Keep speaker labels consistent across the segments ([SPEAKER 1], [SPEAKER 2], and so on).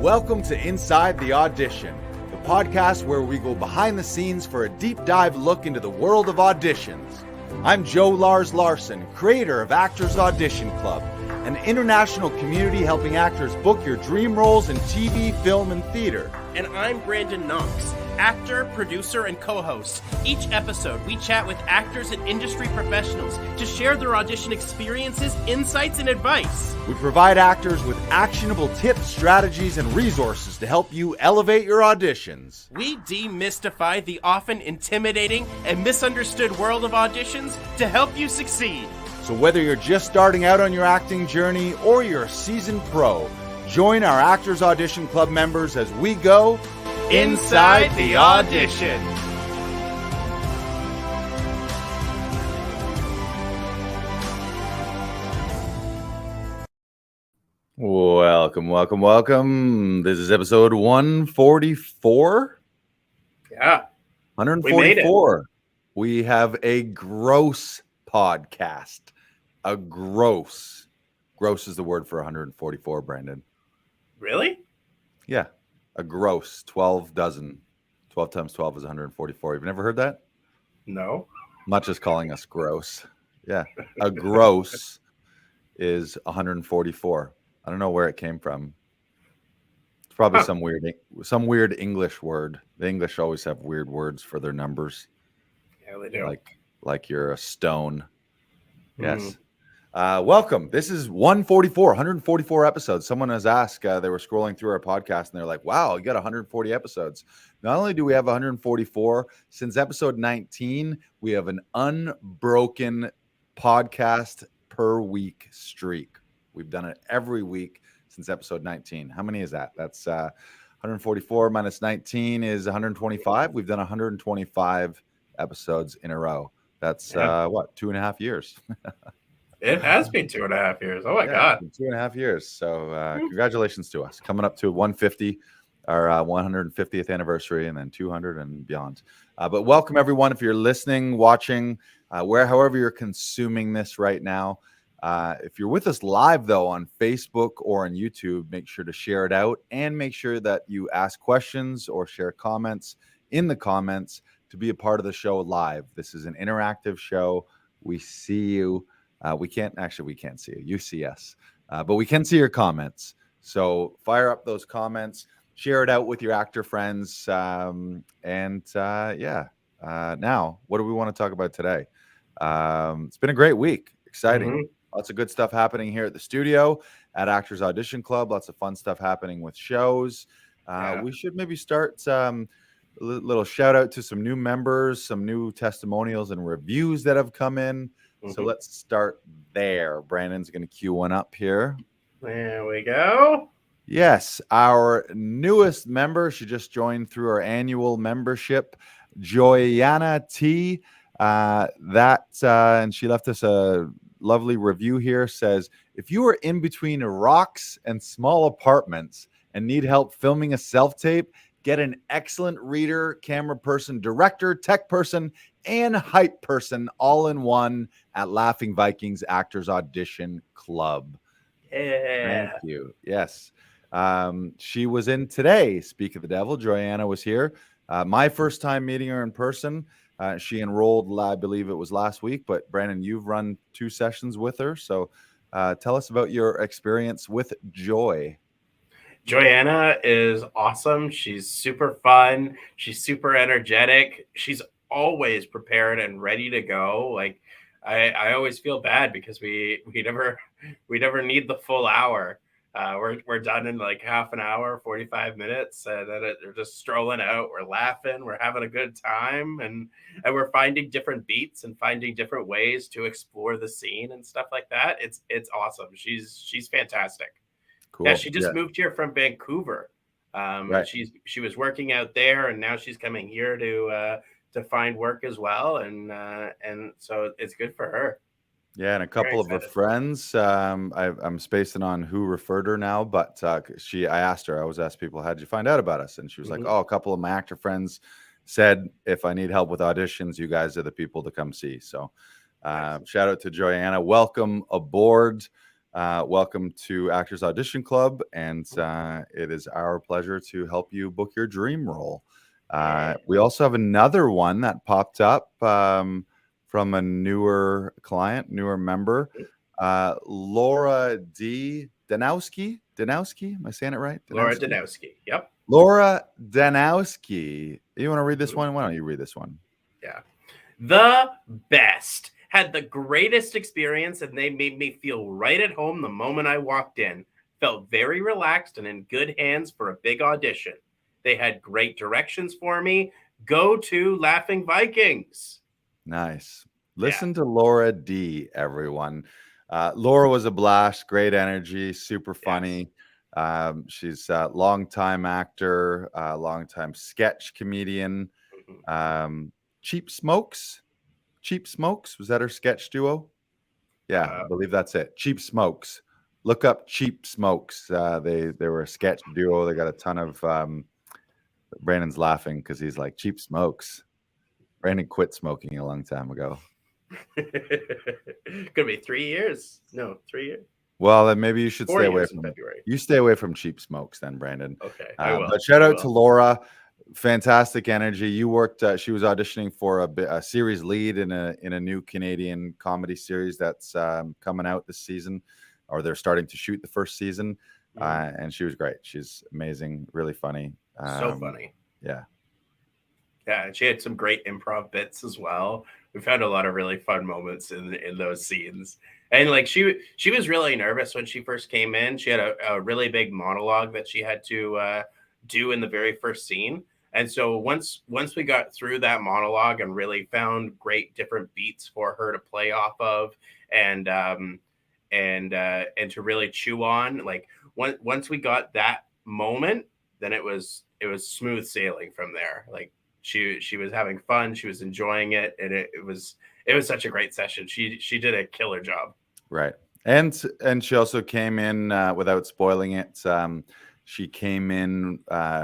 [SPEAKER 1] Welcome to Inside the Audition, the podcast where we go behind the scenes for a deep dive look into the world of auditions. I'm Joe Lars Larson, creator of Actors Audition Club, an international community helping actors book your dream roles in TV, film, and theater.
[SPEAKER 2] And I'm Brandon Knox, actor, producer, and co-host. Each episode, we chat with actors and industry professionals to share their audition experiences, insights, and advice.
[SPEAKER 1] We provide actors with actionable tips, strategies, and resources to help you elevate your auditions.
[SPEAKER 2] We demystify the often intimidating and misunderstood world of auditions to help you succeed.
[SPEAKER 1] So whether you're just starting out on your acting journey or you're a seasoned pro, join our Actors Audition Club members as we go Inside the Audition. Welcome. This is episode 144.
[SPEAKER 2] Yeah.
[SPEAKER 1] 144. We have a gross podcast. A gross. Gross is the word for 144, Brandon.
[SPEAKER 2] Really?
[SPEAKER 1] Yeah. A gross. 12 dozen. 12 times 12 is 144. You've never heard that?
[SPEAKER 2] No.
[SPEAKER 1] Much as calling us gross. Yeah. A gross is 144. I don't know where it came from. It's probably some weird English word. The English always have weird words for their numbers.
[SPEAKER 2] Yeah, they do.
[SPEAKER 1] Like you're a stone. Yes. Welcome. This is 144 episodes. Someone has asked, they were scrolling through our podcast and they're like, wow, you got 140 episodes. Not only do we have 144, since episode 19, we have an unbroken podcast per week streak. We've done it every week since episode 19. How many is that? That's 144 minus 19 is 125. We've done 125 episodes in a row. That's 2.5 years.
[SPEAKER 2] It has been 2.5 years. Oh my God.
[SPEAKER 1] 2.5 years. So congratulations to us. Coming up to 150, our 150th anniversary, and then 200 and beyond. But welcome everyone. If you're listening, watching, however you're consuming this right now. If you're with us live, though, on Facebook or on YouTube, make sure to share it out and make sure that you ask questions or share comments in the comments to be a part of the show live. This is an interactive show. We see you. We can't see you. You see us, but we can see your comments. So fire up those comments, share it out with your actor friends. Now, what do we want to talk about today? It's been a great week. Exciting.
[SPEAKER 2] Mm-hmm.
[SPEAKER 1] Lots of good stuff happening here at the studio at Actors Audition Club. Lots of fun stuff happening with shows. We should maybe start a little shout out to some new members, some new testimonials and reviews that have come in. Mm-hmm. So let's start there. Brandon's going to cue one up here.
[SPEAKER 2] There we go.
[SPEAKER 1] Yes, our newest member. She just joined through our annual membership, Joyanna T. And she left us a lovely review here. Says, if you are in between rocks and small apartments and need help filming a self-tape, get an excellent reader, camera person, director, tech person, and hype person all in one at Laughing Vikings Actors Audition Club.
[SPEAKER 2] Yeah.
[SPEAKER 1] Thank you. Yes. She was in today. Speak of the devil. Joanna was here. My first time meeting her in person. She enrolled, I believe it was last week, but Brandon, you've run 2 sessions with her. So tell us about your experience with Joy.
[SPEAKER 2] Joanna is awesome. She's super fun. She's super energetic. She's always prepared and ready to go. Like I always feel bad because we never need the full hour. We're done in like half an hour, 45 minutes, and then they're just strolling out. We're laughing, we're having a good time, and we're finding different beats and finding different ways to explore the scene and stuff like that. It's awesome. She's fantastic.
[SPEAKER 1] Cool.
[SPEAKER 2] Yeah, she just moved here from Vancouver.
[SPEAKER 1] Right.
[SPEAKER 2] She was working out there, and now she's coming here to find work as well, and so it's good for her.
[SPEAKER 1] Yeah, and a couple of her friends. I'm spacing on who referred her now, but I asked her. I always ask people, "How'd you find out about us?" And she was like, "Oh, a couple of my actor friends said if I need help with auditions, you guys are the people to come see." So, shout out to Joanna. Welcome aboard. Welcome to Actors Audition Club, and it is our pleasure to help you book your dream role. We also have another one that popped up from a newer client, newer member, Laura D. Danowski. Danowski, am I saying it right?
[SPEAKER 2] Laura Danowski. Yep.
[SPEAKER 1] Laura Danowski. You want to read this one? Why don't you read this one?
[SPEAKER 2] Yeah. The best. Had the greatest experience, and they made me feel right at home the moment I walked in. Felt very relaxed and in good hands for a big audition. They had great directions for me. Go to Laughing Vikings.
[SPEAKER 1] Nice. Listen to Laura D, everyone. Laura was a blast, great energy, super funny. Yes. She's a longtime actor, longtime sketch comedian. Cheap Smokes. Cheap Smokes, was that her sketch duo? Yeah, I believe that's it. Cheap Smokes. Look up Cheap Smokes. They were a sketch duo. They got a ton of Brandon's laughing because he's like, Cheap Smokes. Brandon quit smoking a long time ago.
[SPEAKER 2] Could be 3 years. No, 3 years.
[SPEAKER 1] Well, then maybe you should stay away from
[SPEAKER 2] February.
[SPEAKER 1] You stay away from Cheap Smokes then, Brandon.
[SPEAKER 2] Okay, I will.
[SPEAKER 1] But shout out to Laura. Fantastic energy. You worked. She was auditioning for a series lead in a new Canadian comedy series that's coming out this season, or they're starting to shoot the first season. And she was great. She's amazing, really funny.
[SPEAKER 2] So funny.
[SPEAKER 1] Yeah.
[SPEAKER 2] Yeah, and she had some great improv bits as well. We found a lot of really fun moments in those scenes. And like she was really nervous when she first came in. She had a really big monologue that she had to do in the very first scene. And so once we got through that monologue and really found great different beats for her to play off of and to really chew on, like once we got that moment, then it was smooth sailing from there. Like she was having fun, she was enjoying it, and it was such a great session. She did a killer job.
[SPEAKER 1] Right. And she also came in without spoiling it. She came in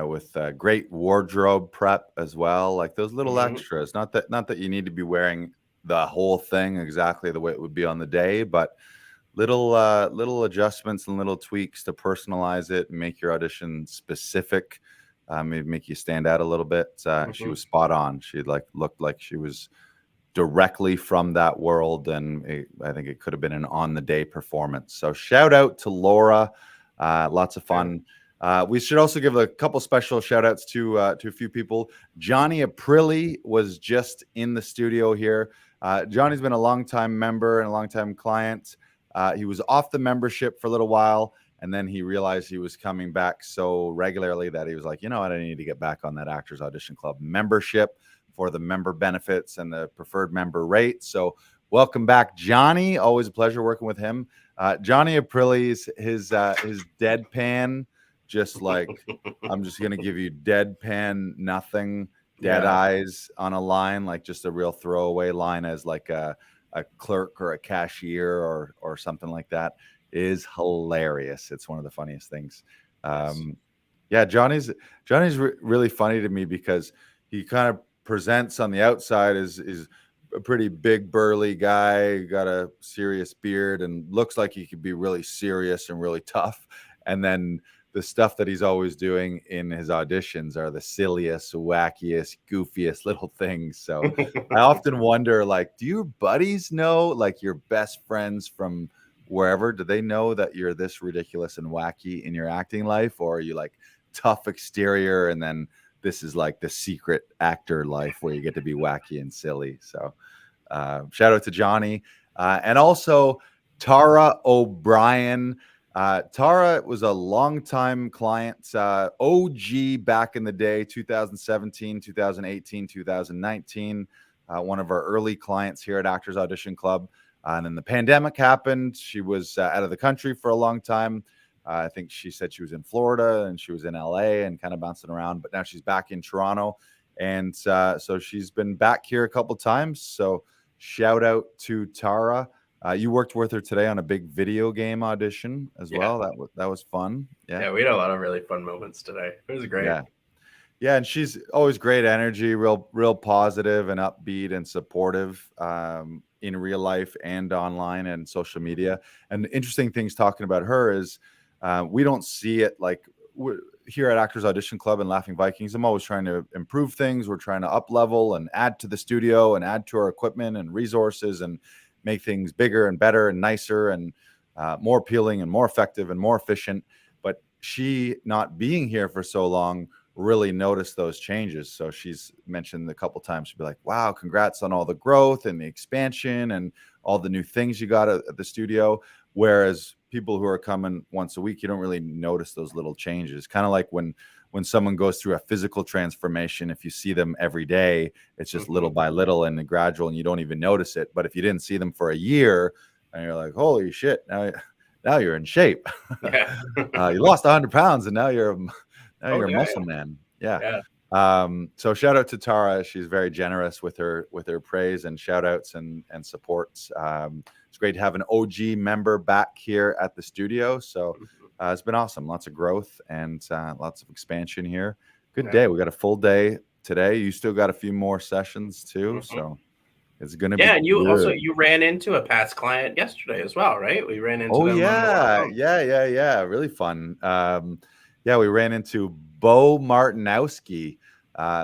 [SPEAKER 1] with a great wardrobe prep as well, like those little extras. Not that you need to be wearing the whole thing exactly the way it would be on the day, but little adjustments and little tweaks to personalize it and make your audition specific, maybe make you stand out a little bit. She was spot on. She looked like she was directly from that world, and I think it could have been an on the day performance. So shout out to Laura. Lots of fun. We should also give a couple special shout outs to a few people. Johnny Aprilli was just in the studio here. Johnny's been a longtime member and a longtime client. He was off the membership for a little while, and then he realized he was coming back so regularly that he was like, you know what, I need to get back on that Actors Audition Club membership for the member benefits and the preferred member rate. So welcome back, Johnny. Always a pleasure working with him. Johnny Aprilli's his deadpan, just like, I'm just going to give you deadpan, nothing, dead eyes on a line, like just a real throwaway line as like a clerk or a cashier or something like that, is hilarious. It's one of the funniest things. Yeah, Johnny's really funny to me because he kind of presents on the outside is a pretty big burly guy, got a serious beard and looks like he could be really serious and really tough. And then the stuff that he's always doing in his auditions are the silliest, wackiest, goofiest little things. So I often wonder, like, do your buddies know, like your best friends from wherever, do they know that you're this ridiculous and wacky in your acting life? Or are you like tough exterior and then this is like the secret actor life where you get to be wacky and silly? So shout out to Johnny. And also Tara O'Brien. Tara was a longtime client, OG back in the day, 2017, 2018, 2019, one of our early clients here at Actors Audition Club. And then the pandemic happened. She was out of the country for a long time. I think she said she was in Florida and she was in LA and kind of bouncing around, but now she's back in Toronto. And so she's been back here a couple times. So shout out to Tara. You worked with her today on a big video game audition as well. That was fun.
[SPEAKER 2] Yeah, we had a lot of really fun moments today. It was great.
[SPEAKER 1] Yeah, and she's always great energy, real positive and upbeat and supportive in real life and online and social media. And the interesting things talking about her is we don't see it like here at Actors Audition Club and Laughing Vikings. I'm always trying to improve things. We're trying to up level and add to the studio and add to our equipment and resources and make things bigger and better and nicer and more appealing and more effective and more efficient. But she not being here for so long really noticed those changes. So she's mentioned a couple times, she'd be like, wow, congrats on all the growth and the expansion and all the new things you got at the studio. Whereas people who are coming once a week, you don't really notice those little changes. Kind of like when someone goes through a physical transformation, if you see them every day, it's just little by little and gradual and you don't even notice it. But if you didn't see them for a year and you're like, holy shit, now you're in shape.
[SPEAKER 2] Yeah.
[SPEAKER 1] You lost 100 pounds and now you're a muscle
[SPEAKER 2] yeah.
[SPEAKER 1] man. Yeah.
[SPEAKER 2] Yeah.
[SPEAKER 1] So shout out to Tara. She's very generous with her praise and shout outs and supports. It's great to have an OG member back here at the studio. So it's been awesome. Lots of growth and lots of expansion here. Good day. We got a full day today. You still got a few more sessions too. So it's going to be
[SPEAKER 2] and you
[SPEAKER 1] good.
[SPEAKER 2] you ran into a past client yesterday as well, right? We ran into them.
[SPEAKER 1] Yeah. Really fun. Yeah, we ran into Bo Martinowski,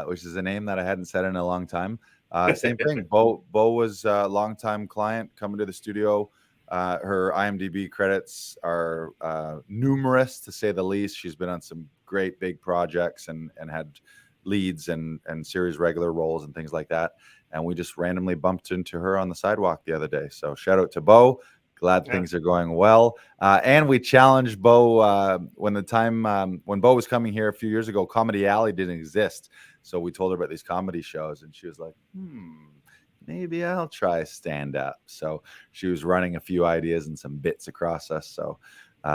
[SPEAKER 1] which is a name that I hadn't said in a long time. Same thing. Bo was a longtime client coming to the studio. Her IMDb credits are numerous, to say the least. She's been on some great big projects and had leads and series regular roles and things like that. And we just randomly bumped into her on the sidewalk the other day. So shout out to Bo. Glad things are going well. And we challenged Bo when Bo was coming here a few years ago. Comedy Alley didn't exist. So we told her about these comedy shows and she was like, maybe I'll try stand up. So she was running a few ideas and some bits across us. So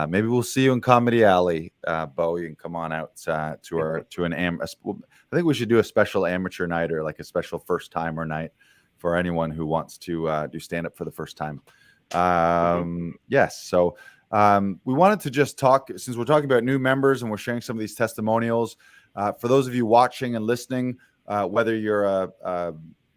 [SPEAKER 1] maybe we'll see you in Comedy Alley, Bo. You can come on out I think we should do a special amateur night or like a special first timer night for anyone who wants to do stand up for the first time. Yes. So we wanted to just talk, since we're talking about new members and we're sharing some of these testimonials, for those of you watching and listening, whether you're a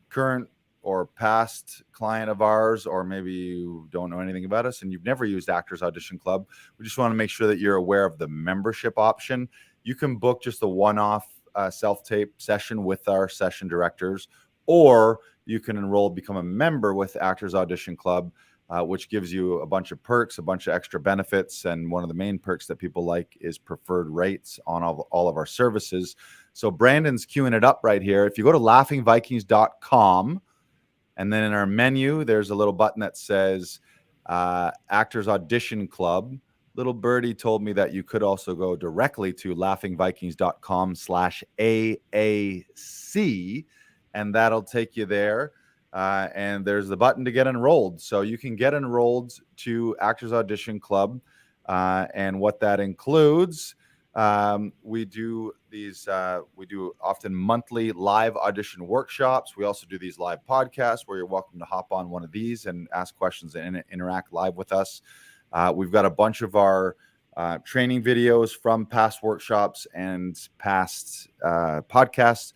[SPEAKER 1] current or past client of ours, or maybe you don't know anything about us and you've never used Actors Audition Club, we just want to make sure that you're aware of the membership option. You can book just a one-off self-tape session with our session directors, or you can enroll, become a member with Actors Audition Club, which gives you a bunch of perks, a bunch of extra benefits. And one of the main perks that people like is preferred rates on all of our services. So Brandon's queuing it up right here. If you go to laughingvikings.com, and then in our menu, there's a little button that says Actors Audition Club. Little birdie told me that you could also go directly to laughingvikings.com/AAC, and that'll take you there. And there's the button to get enrolled. So you can get enrolled to Actors Audition Club. And what that includes, we do often monthly live audition workshops. We also do these live podcasts where you're welcome to hop on one of these and ask questions and interact live with us. We've got a bunch of our training videos from past workshops and past podcasts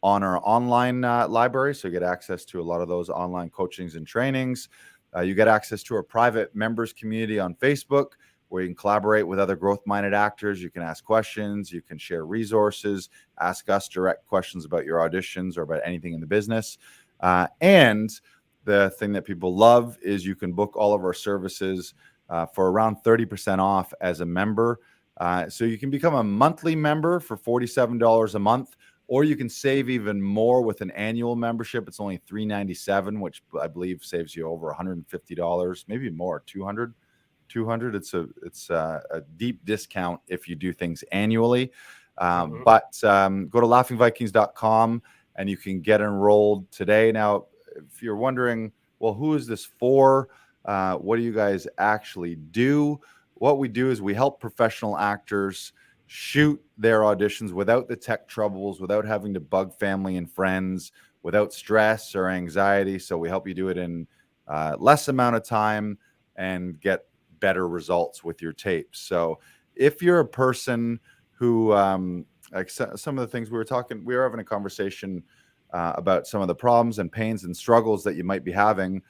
[SPEAKER 1] on our online library. So you get access to a lot of those online coachings and trainings. You get access to our private members community on Facebook, where you can collaborate with other growth-minded actors. You can ask questions, you can share resources, ask us direct questions about your auditions or about anything in the business. And the thing that people love is you can book all of our services for around 30% off as a member. So you can become a monthly member for $47 a month, or you can save even more with an annual membership. It's only $397, which I believe saves you over $150, maybe more, 200. It's a deep discount if you do things annually. But go to laughingvikings.com and you can get enrolled today. Now, if you're wondering, well, who is this for? What do you guys actually do? What we do is we help professional actors shoot their auditions without the tech troubles, without having to bug family and friends, without stress or anxiety. So we help you do it in less amount of time and get better results with your tapes. So if you're a person who like some of the things we were having a conversation about some of the problems and pains and struggles that you might be having.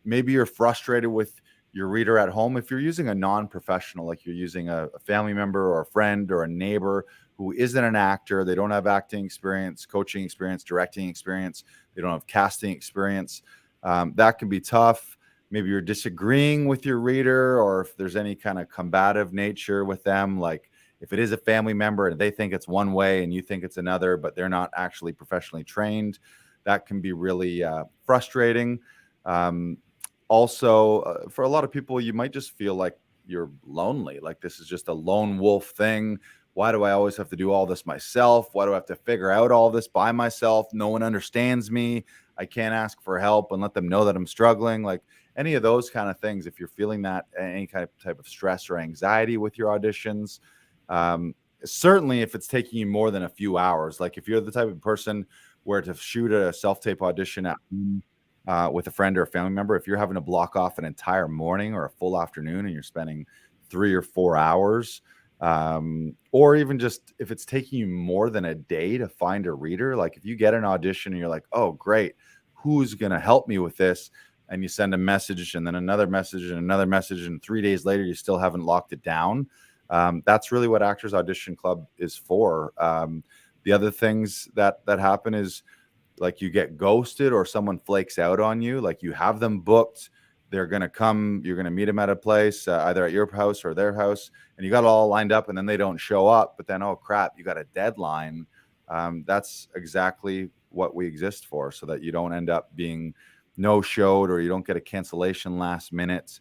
[SPEAKER 1] Maybe you're frustrated with your reader at home. If you're using a non-professional, like you're using a family member or a friend or a neighbor who isn't an actor, they don't have acting experience, coaching experience, directing experience, they don't have casting experience, that can be tough. Maybe you're disagreeing with your reader, or if there's any kind of combative nature with them, like if it is a family member and they think it's one way and you think it's another, but they're not actually professionally trained, that can be really frustrating. Also, for a lot of people, you might just feel like you're lonely, like this is just a lone wolf thing. Why do I always have to do all this myself? Why do I have to figure out all this by myself? No one understands me. I can't ask for help and let them know that I'm struggling. Like any of those kind of things, if you're feeling that, any kind of type of stress or anxiety with your auditions, certainly if it's taking you more than a few hours, like if you're the type of person where to shoot a self-tape audition at home, with a friend or a family member, if you're having to block off an entire morning or a full afternoon and you're spending 3 or 4 hours, or even just if it's taking you more than a day to find a reader, like if you get an audition and you're like, oh, great, who's going to help me with this? And you send a message and then another message and another message, and 3 days later, you still haven't locked it down. That's really what Actors Audition Club is for. The other things that happen is, like, you get ghosted or someone flakes out on you. Like you have them booked, they're going to come, you're going to meet them at a place, either at your house or their house, and you got it all lined up, and then they don't show up. But then, oh crap, you got a deadline. That's exactly what we exist for, so that you don't end up being no-showed or you don't get a cancellation last minute.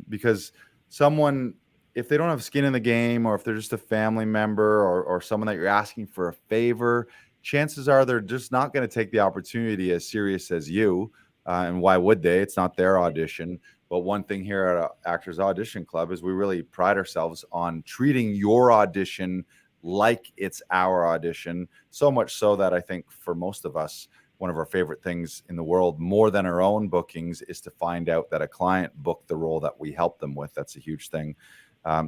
[SPEAKER 1] Because someone, if they don't have skin in the game, or if they're just a family member or someone that you're asking for a favor, chances are they're just not going to take the opportunity as serious as you. And why would they? It's not their audition. But one thing here at Actors Audition Club is we really pride ourselves on treating your audition like it's our audition. So much so that I think for most of us, one of our favorite things in the world, more than our own bookings, is to find out that a client booked the role that we helped them with. That's a huge thing.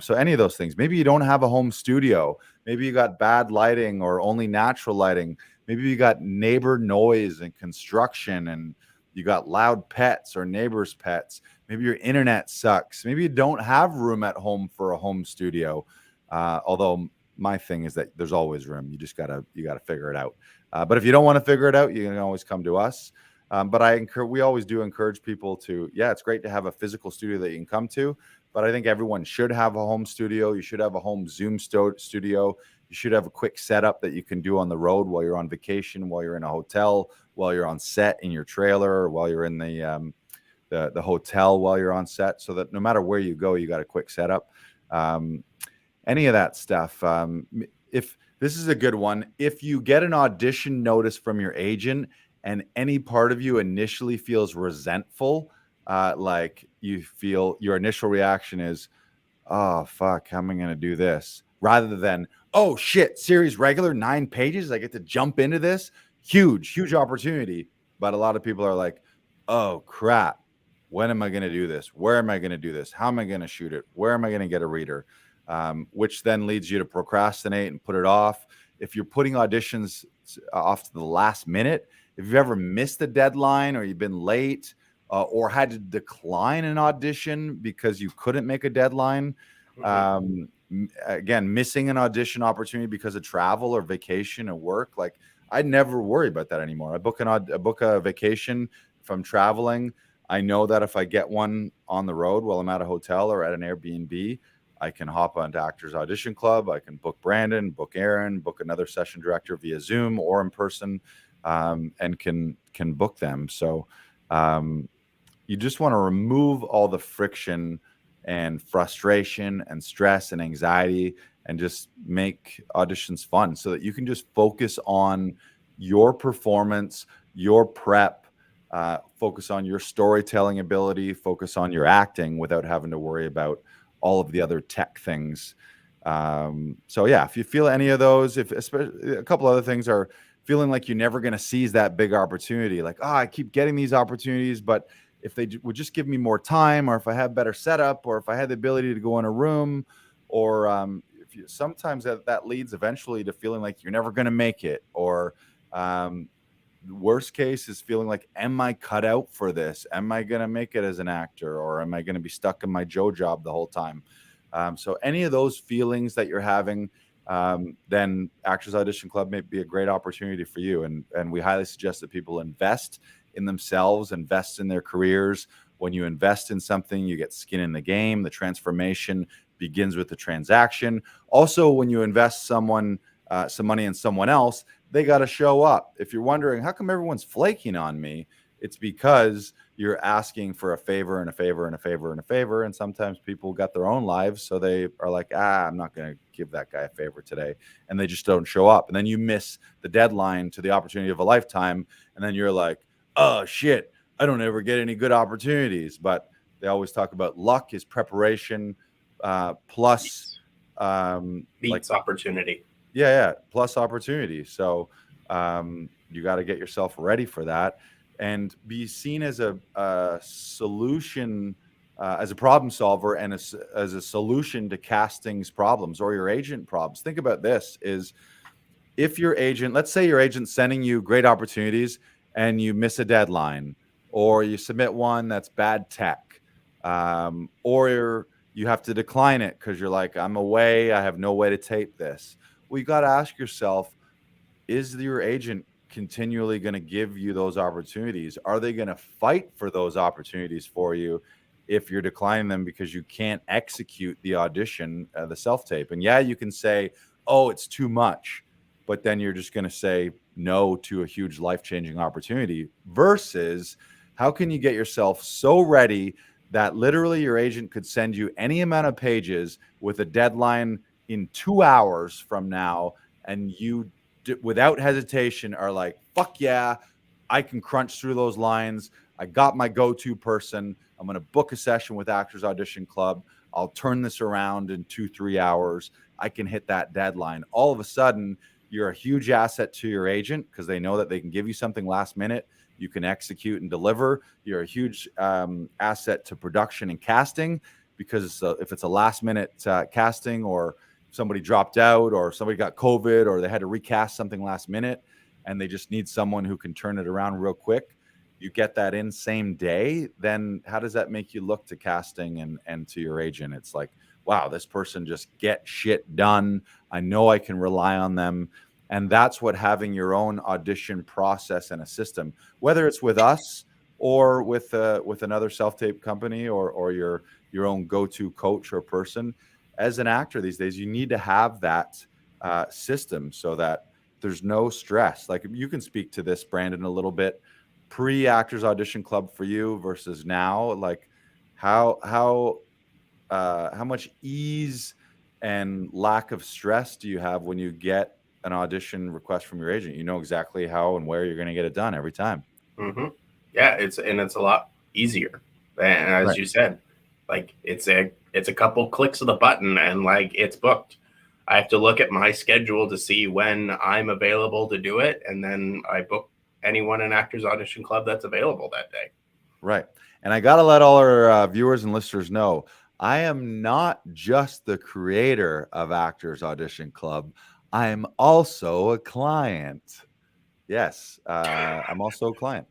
[SPEAKER 1] So any of those things, maybe you don't have a home studio, maybe you got bad lighting or only natural lighting, maybe you got neighbor noise and construction, and you got loud pets or neighbors' pets, maybe your internet sucks, maybe you don't have room at home for a home studio. Although my thing is that there's always room. You just gotta figure it out. But if you don't want to figure it out, you can always come to us. But we always do encourage people to, it's great to have a physical studio that you can come to, but I think everyone should have a home studio. You should have a home Zoom studio. You should have a quick setup that you can do on the road while you're on vacation, while you're in a hotel, while you're on set in your trailer, or while you're in the hotel while you're on set, so that no matter where you go, you got a quick setup. Any of that stuff. If this is a good one, if you get an audition notice from your agent and any part of you initially feels resentful, like you feel your initial reaction is, oh, fuck, how am I going to do this? Rather than, oh, shit, series regular, 9 pages, I get to jump into this. Huge opportunity. But a lot of people are like, oh, crap, when am I going to do this? Where am I going to do this? How am I going to shoot it? Where am I going to get a reader? Which then leads you to procrastinate and put it off. If you're putting auditions off to the last minute, if you've ever missed a deadline or you've been late, or had to decline an audition because you couldn't make a deadline, again, missing an audition opportunity because of travel or vacation or work, like I never worry about that anymore. I book a vacation if I'm traveling. I know that if I get one on the road while I'm at a hotel or at an Airbnb, I can hop onto Actors Audition Club. I can book Brandon, book Aaron, book another session director via Zoom or in person, and can book them. So you just want to remove all the friction and frustration and stress and anxiety, and just make auditions fun, so that you can just focus on your performance, your prep, focus on your storytelling ability, focus on your acting without having to worry about all of the other tech things. So yeah, if you feel any of those, if especially a couple other things are feeling like you're never going to seize that big opportunity, like, I keep getting these opportunities, but if they would just give me more time, or if I had better setup, or if I had the ability to go in a room, or sometimes that leads eventually to feeling like you're never going to make it, or worst case is feeling like, am I cut out for this? Am I going to make it as an actor, or am I going to be stuck in my Joe job the whole time? So any of those feelings that you're having, then Actors Audition Club may be a great opportunity for you. And we highly suggest that people invest in themselves, invest in their careers. When you invest in something, you get skin in the game. The transformation begins with the transaction. Also, when you invest some money in someone else, they got to show up. If you're wondering, how come everyone's flaking on me? It's because you're asking for a favor and a favor and a favor and a favor. And sometimes people got their own lives. So they are like, I'm not going to give that guy a favor today. And they just don't show up. And then you miss the deadline to the opportunity of a lifetime. And then you're like, oh, shit, I don't ever get any good opportunities. But they always talk about luck is preparation plus
[SPEAKER 2] beats opportunity.
[SPEAKER 1] Yeah, plus opportunity. So you got to get yourself ready for that and be seen as a solution, as a problem solver, and as a solution to casting's problems or your agent problems. Think about this: is if your agent, let's say your agent's sending you great opportunities and you miss a deadline, or you submit one that's bad tech, or you have to decline it because you're like, I'm away, I have no way to tape this. Well, you got to ask yourself, is your agent continually going to give you those opportunities? Are they going to fight for those opportunities for you if you're declining them because you can't execute the audition, the self-tape? And yeah, you can say, oh, it's too much, but then you're just going to say no to a huge life-changing opportunity. Versus, how can you get yourself so ready that literally your agent could send you any amount of pages with a deadline in 2 hours from now, and you without hesitation are like, fuck yeah, I can crunch through those lines. I got my go-to person. I'm going to book a session with Actors Audition Club. I'll turn this around in 2-3 hours. I can hit that deadline. All of a sudden, you're a huge asset to your agent because they know that they can give you something last minute. You can execute and deliver. You're a huge asset to production and casting, because if it's a last minute casting, or somebody dropped out, or somebody got COVID, or they had to recast something last minute and they just need someone who can turn it around real quick, you get that in same day, then how does that make you look to casting and to your agent? It's like, wow, this person just get shit done. I know I can rely on them. And that's what having your own audition process and a system, whether it's with us or with another self-tape company, or your own go-to coach or person. As an actor these days, you need to have that system so that there's no stress. Like, you can speak to this, Brandon, a little bit. Pre-Actors Audition Club for you versus now, like how much ease and lack of stress do you have when you get an audition request from your agent? You know exactly how and where you're going to get it done every time.
[SPEAKER 2] Mm-hmm. Yeah, it's a lot easier. And as you said, like it's a couple clicks of the button and like it's booked. I have to look at my schedule to see when I'm available to do it, and then I book anyone in Actors Audition Club that's available that day.
[SPEAKER 1] Right. And I got to let all our viewers and listeners know, I am not just the creator of Actors Audition Club. I am also a client. Yes, I'm also a client.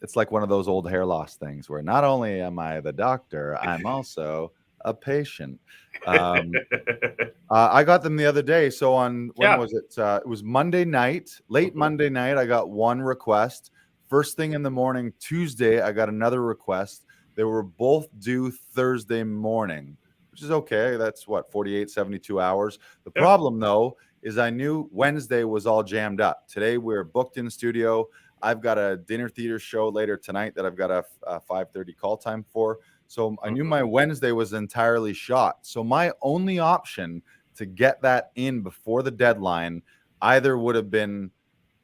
[SPEAKER 1] It's like one of those old hair loss things where not only am I the doctor, I'm also a patient. I got them the other day. So when was it? It was Monday night, late Monday night. I got one request. First thing in the morning, Tuesday, I got another request. They were both due Thursday morning, which is okay. That's what, 48, 72 hours. The problem, though, is I knew Wednesday was all jammed up. Today, we're booked in studio. I've got a dinner theater show later tonight that I've got a 5:30 call time for. So I knew my Wednesday was entirely shot. So my only option to get that in before the deadline either would have been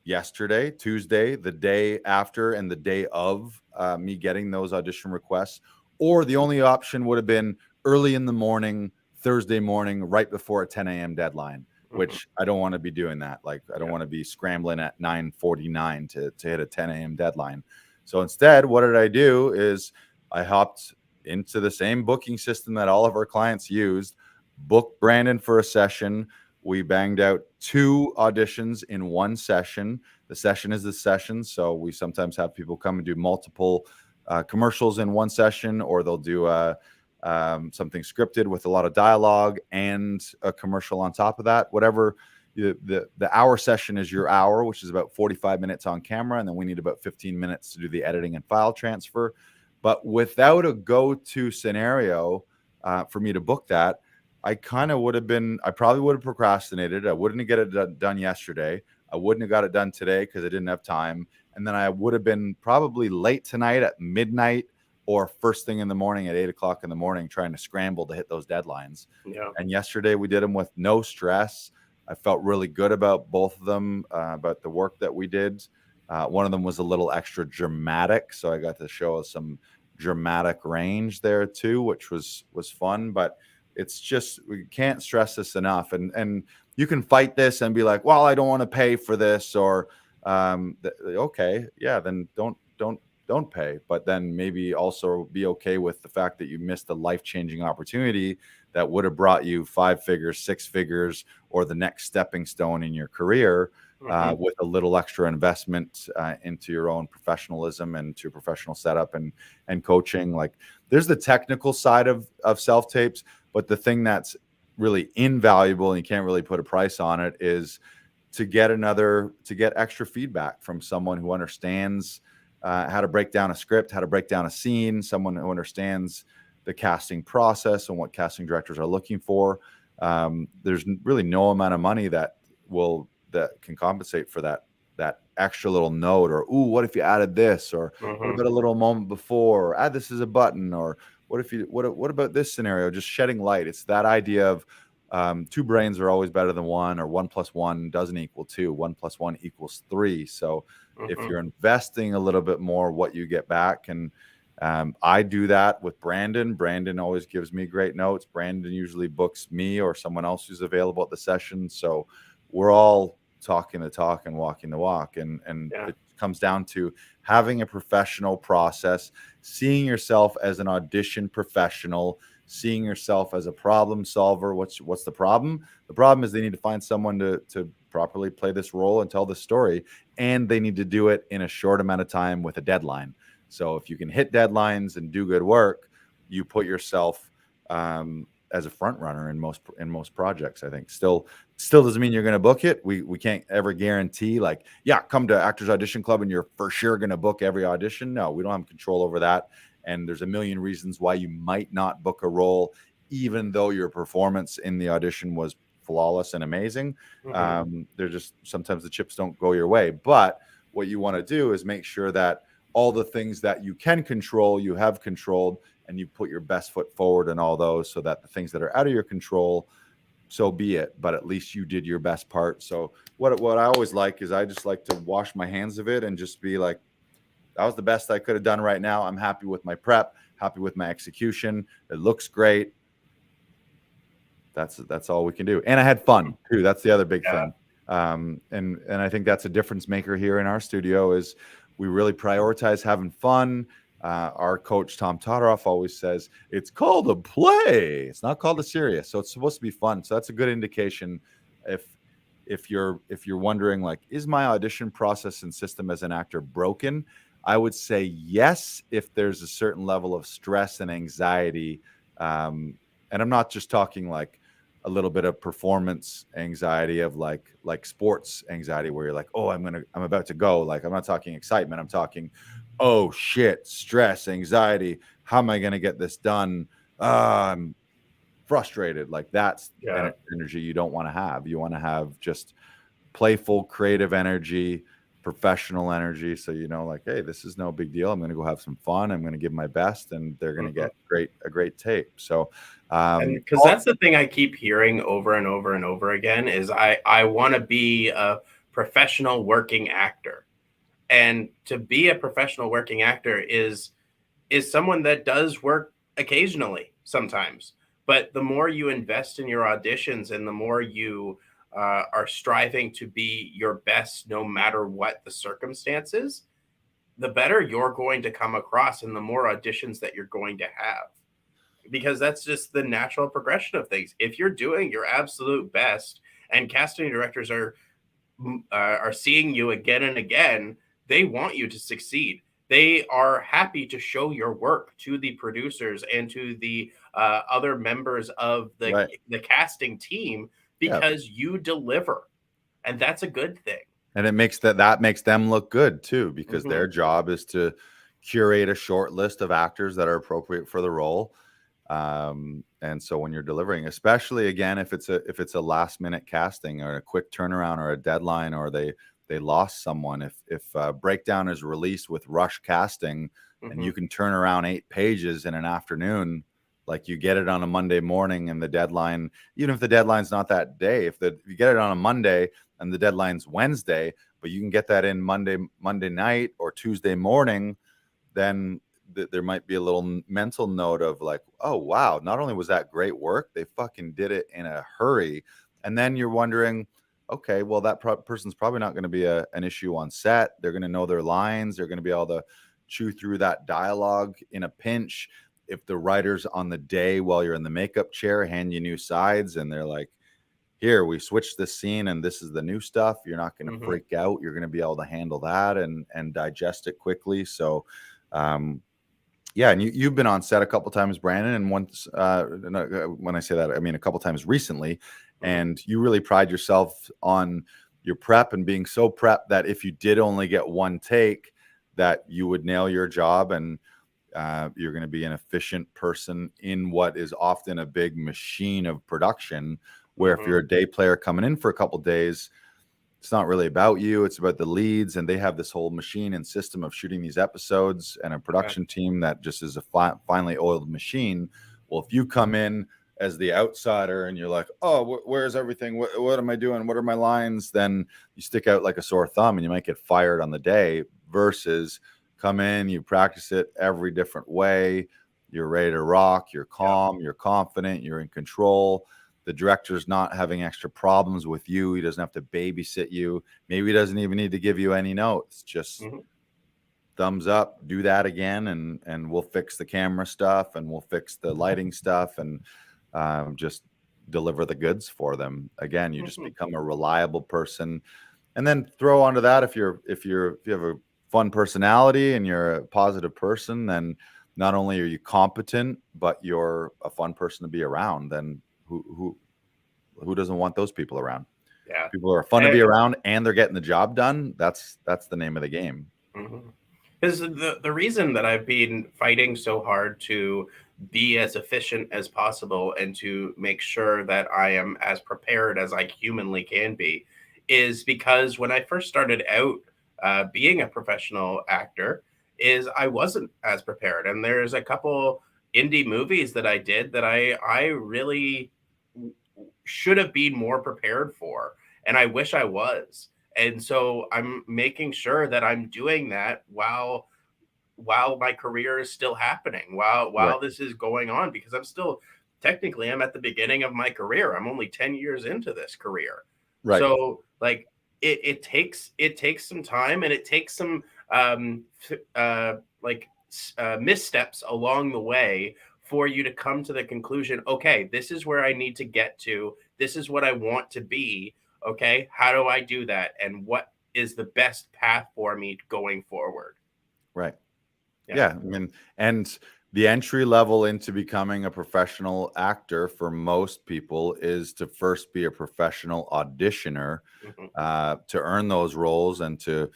[SPEAKER 1] yesterday, Tuesday, the day after and the day of me getting those audition requests, or the only option would have been early in the morning, Thursday morning, right before a 10 a.m. deadline, which I don't want to be doing that. Like, I don't want to be scrambling at 9:49 to hit a 10 a.m. deadline. So instead, what did I do is I hopped into the same booking system that all of our clients used. booked Brandon for a session. We banged out 2 auditions in one session. The session is the session, so we sometimes have people come and do multiple commercials in one session, or they'll do something scripted with a lot of dialogue and a commercial on top of that. Whatever. The hour session is your hour, which is about 45 minutes on camera, and then we need about 15 minutes to do the editing and file transfer. But without a go-to scenario for me to book that, I probably would have procrastinated. I wouldn't get it done yesterday. I wouldn't have got it done today because I didn't have time. And then I would have been probably late tonight at midnight or first thing in the morning at 8 o'clock in the morning trying to scramble to hit those deadlines.
[SPEAKER 2] Yeah.
[SPEAKER 1] And yesterday we did them with no stress. I felt really good about both of them, about the work that we did. One of them was a little extra dramatic, so I got to show some dramatic range there too, which was fun. But it's just, we can't stress this enough. And you can fight this and be like, well, I don't want to pay for this, or okay, yeah, then don't pay. But then maybe also be okay with the fact that you missed a life-changing opportunity that would have brought you 5 figures, 6 figures, or the next stepping stone in your career, with a little extra investment into your own professionalism and to professional setup and coaching. Like, there's the technical side of self-tapes, but the thing that's really invaluable and you can't really put a price on it is to get extra feedback from someone who understands how to break down a script, how to break down a scene, someone who understands the casting process and what casting directors are looking for. There's really no amount of money that can compensate for that extra little note, or, ooh, what if you added this, or what about a little moment before, or add this as a button, or what about this scenario? Just shedding light. It's that idea of 2 brains are always better than 1, or 1 + 1 doesn't equal 2. 1 + 1 = 3. So if you're investing a little bit more, what you get back. And I do that with Brandon. Brandon always gives me great notes. Brandon usually books me or someone else who's available at the session. So we're all talking the talk and walking the walk. And it comes down to having a professional process, seeing yourself as an audition professional, seeing yourself as a problem solver. What's the problem? The problem is they need to find someone to properly play this role and tell the story, and they need to do it in a short amount of time with a deadline. So if you can hit deadlines and do good work, you put yourself as a front runner in most projects. I think still doesn't mean you're going to book it. We can't ever guarantee, like, yeah, come to Actors Audition Club and you're for sure going to book every audition. No, we don't have control over that. And there's a million reasons why you might not book a role, even though your performance in the audition was flawless and amazing. They're just, sometimes the chips don't go your way. But what you want to do is make sure that all the things that you can control, you have controlled, and you put your best foot forward in all those, so that the things that are out of your control, so be it. But at least you did your best part. So what I always like is, I just like to wash my hands of it and just be like, that was the best I could have done right now. I'm happy with my prep, happy with my execution. It looks great. That's all we can do. And I had fun too. That's the other big thing. And I think that's a difference maker here in our studio, is we really prioritize having fun. Our coach, Tom Todoroff, always says it's called a play. It's not called a serious. So it's supposed to be fun. So that's a good indication. If you're wondering, like, is my audition process and system as an actor broken? I would say yes, if there's a certain level of stress and anxiety. And I'm not just talking like a little bit of performance anxiety of like sports anxiety, where you're like, oh, I'm about to go. Like, I'm not talking excitement. I'm talking, oh shit, stress, anxiety. How am I going to get this done? I'm frustrated. Like, that's energy you don't want to have. You want to have just playful, creative energy, professional energy. So, like, hey, this is no big deal. I'm going to go have some fun. I'm going to give my best, and they're going to get a great tape. So,
[SPEAKER 2] because that's the thing I keep hearing over and over and over again is I want to be a professional working actor. And to be a professional working actor is someone that does work occasionally sometimes. But the more you invest in your auditions and the more you are striving to be your best no matter what the circumstances, the better you're going to come across and the more auditions that you're going to have. because that's just the natural progression of things. If you're doing your absolute best and casting directors are seeing you again and again, they want you to succeed. They are happy to show your work to the producers and to the other members of
[SPEAKER 1] Right.
[SPEAKER 2] the casting team
[SPEAKER 1] Yeah.
[SPEAKER 2] because you deliver, and that's a good thing.
[SPEAKER 1] And it makes that makes them look good too, because
[SPEAKER 2] Mhm.
[SPEAKER 1] their job is to curate a short list of actors that are appropriate for the role. And so when you're delivering, especially again, if it's a last minute casting or a quick turnaround or a deadline, or they lost someone, if Breakdown is released with rush casting and you
[SPEAKER 2] Mhm.
[SPEAKER 1] can turn around 8 pages in an afternoon, like you get it on a Monday morning and the deadline, even if the deadline's not that day, if you get it on a Monday and the deadline's Wednesday, but you can get that in Monday night or Tuesday morning, then there might be a little mental note of like, oh wow, not only was that great work, they fucking did it in a hurry. And then you're wondering, okay, well that person's probably not going to be an issue on set. They're going to know their lines. They're going to be able to chew through that dialogue in a pinch. If the writers on the day while you're in the makeup chair hand you new sides and they're like, here, we switched this scene and this is the new stuff, you're not going to
[SPEAKER 2] Mhm.
[SPEAKER 1] freak out. You're going to be able to handle that and digest it quickly. So yeah, and you've been on set a couple times, Brandon, and once when I say that, I mean a couple times recently,
[SPEAKER 2] Mhm.
[SPEAKER 1] and you really pride yourself on your prep and being so prepped that if you did only get one take, that you would nail your job, and you're going to be an efficient person in what is often a big machine of production, where if you're
[SPEAKER 2] Mhm.
[SPEAKER 1] a day player coming in for a couple days, it's not really about you. It's about the leads, and they have this whole machine and system of shooting these episodes and a
[SPEAKER 2] Yeah.
[SPEAKER 1] production team that just is a finely oiled machine. Well, if you come in as the outsider and you're like, oh, where's everything? What am I doing? What are my lines? Then you stick out like a sore thumb and you might get fired on the day, versus come in, you practice it every different way. You're ready to rock. You're
[SPEAKER 2] Yeah.
[SPEAKER 1] calm. You're confident. You're in control. The director's not having extra problems with you. He doesn't have to babysit you. Maybe he doesn't even need to give you any notes. Just
[SPEAKER 2] Mhm.
[SPEAKER 1] thumbs up, do that again, and we'll fix the camera stuff and we'll fix the lighting stuff, and just deliver the goods for them. Again, you just
[SPEAKER 2] Mhm.
[SPEAKER 1] become a reliable person. And then throw onto that, if you have a fun personality and you're a positive person, then not only are you competent, but you're a fun person to be around. Then who doesn't want those people around?
[SPEAKER 2] Yeah.
[SPEAKER 1] People who are fun to be around and they're getting the job done. That's the name of the game.
[SPEAKER 2] Because the reason that I've been fighting so hard to be as efficient as possible and to make sure that I am as prepared as I humanly can be is because when I first started out being a professional actor, is I wasn't as prepared, and there's a couple indie movies that I did that I really should have been more prepared for, and I wish I was. And so I'm making sure that I'm doing that while my career is still happening,
[SPEAKER 1] Right.
[SPEAKER 2] while this is going on, because I'm at the beginning of my career. I'm only 10 years into this career.
[SPEAKER 1] Right.
[SPEAKER 2] So like it takes some time, and it takes some missteps along the way for you to come to the conclusion, okay, this is where I need to get to. This is what I want to be. Okay, how do I do that? And what is the best path for me going forward?
[SPEAKER 1] Right.
[SPEAKER 2] Yeah.
[SPEAKER 1] Yeah. I mean, and the entry level into becoming a professional actor for most people is to first be a professional auditioner,
[SPEAKER 2] Mhm.
[SPEAKER 1] to earn those roles and to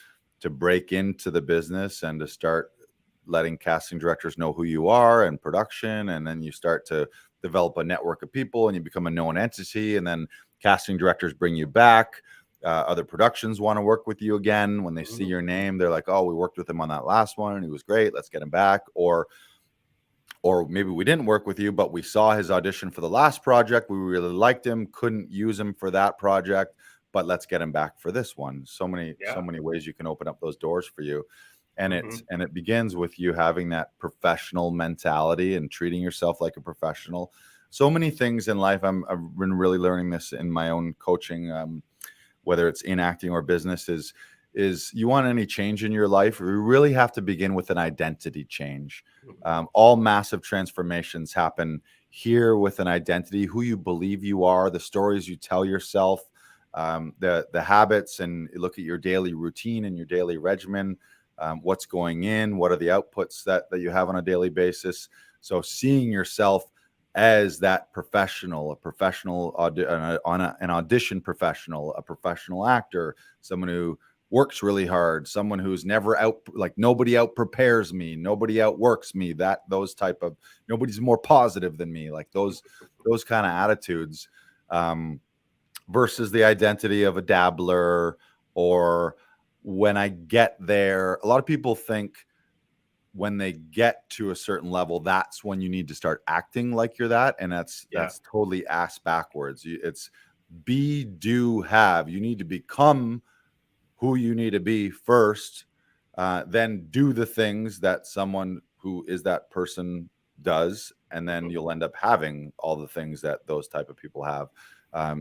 [SPEAKER 1] break into the business and to start letting casting directors know who you are and production. And then you start to develop a network of people and you become a known entity. And then casting directors bring you back. Other productions want to work with you again. When they see
[SPEAKER 2] Mhm.
[SPEAKER 1] your name, they're like, oh, we worked with him on that last one and he was great. Let's get him back. Or maybe we didn't work with you, but we saw his audition for the last project. We really liked him, couldn't use him for that project, but let's get him back for this one. So
[SPEAKER 2] Yeah.
[SPEAKER 1] many ways you can open up those doors for you. And
[SPEAKER 2] Mhm.
[SPEAKER 1] it begins with you having that professional mentality and treating yourself like a professional. So many things in life. I've been really learning this in my own coaching, whether it's in acting or business, is is you want any change in your life, you really have to begin with an identity change. All massive transformations happen here with an identity, who you believe you are, the stories you tell yourself, the habits, and look at your daily routine and your daily regimen, what's going in, what are the outputs that you have on a daily basis. So seeing yourself as that professional, an audition professional, a professional actor, someone who works really hard, someone who's never out, like nobody out prepares me, nobody outworks me, those type of, nobody's more positive than me, like those kind of attitudes, versus the identity of a dabbler. Or when I get there, a lot of people think when they get to a certain level, that's when you need to start acting like you're that. And that's totally ass backwards. It's be, do, have. You need to become who you need to be first, then do the things that someone who is that person does, and then you'll end up having all the things that those type of people have.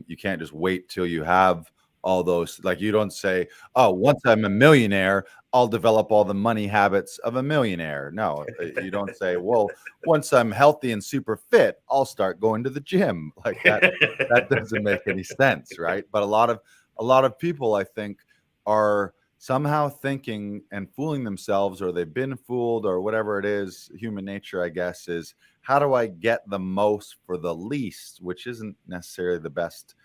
[SPEAKER 1] You can't just wait till you have all those. Like, you don't say, oh, once I'm a millionaire, I'll develop all the money habits of a millionaire. No, you don't say, well, once I'm healthy and super fit, I'll start going to the gym. Like that doesn't make any sense, right? But a lot of people, I think, are somehow thinking and fooling themselves, or they've been fooled, or whatever it is. Human nature, I guess, is how do I get the most for the least, which isn't necessarily the best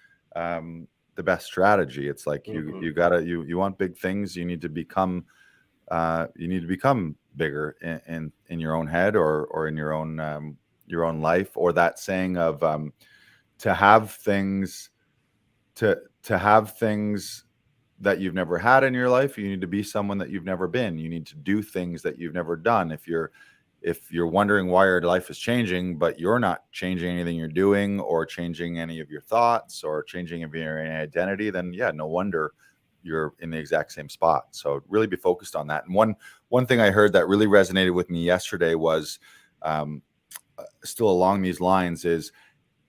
[SPEAKER 1] strategy. It's like you want big things, you need to become bigger in your own head, or in your own life. Or that saying of to have things that you've never had in your life, you need to be someone that you've never been. You need to do things that you've never done. If you're wondering why your life is changing, but you're not changing anything you're doing, or changing any of your thoughts, or changing of your identity, then no wonder you're in the exact same spot. So really be focused on that. And one thing I heard that really resonated with me yesterday was still along these lines, is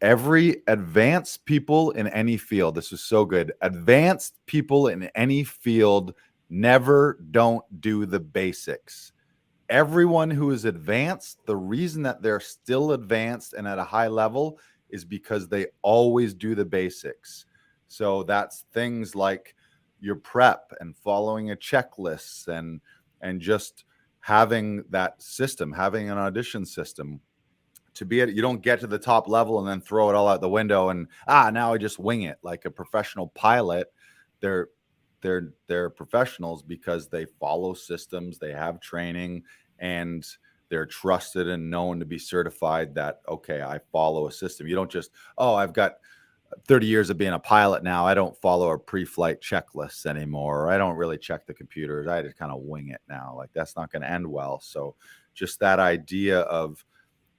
[SPEAKER 1] every advanced people in any field, this is so good, advanced people in any field never don't do the basics. Everyone who is advanced, the reason that they're still advanced and at a high level is because they always do the basics. So that's things like your prep and following a checklist, and just having that system, having an audition system. You don't get to the top level and then throw it all out the window and now I just wing it. Like a professional pilot, they're professionals because they follow systems, they have training, and they're trusted and known to be certified that, okay, I follow a system. You don't just, I've got 30 years of being a pilot now, I don't follow a pre-flight checklist anymore, or I don't really check the computers, I just kind of wing it now. Like, that's not going to end well. So just that idea of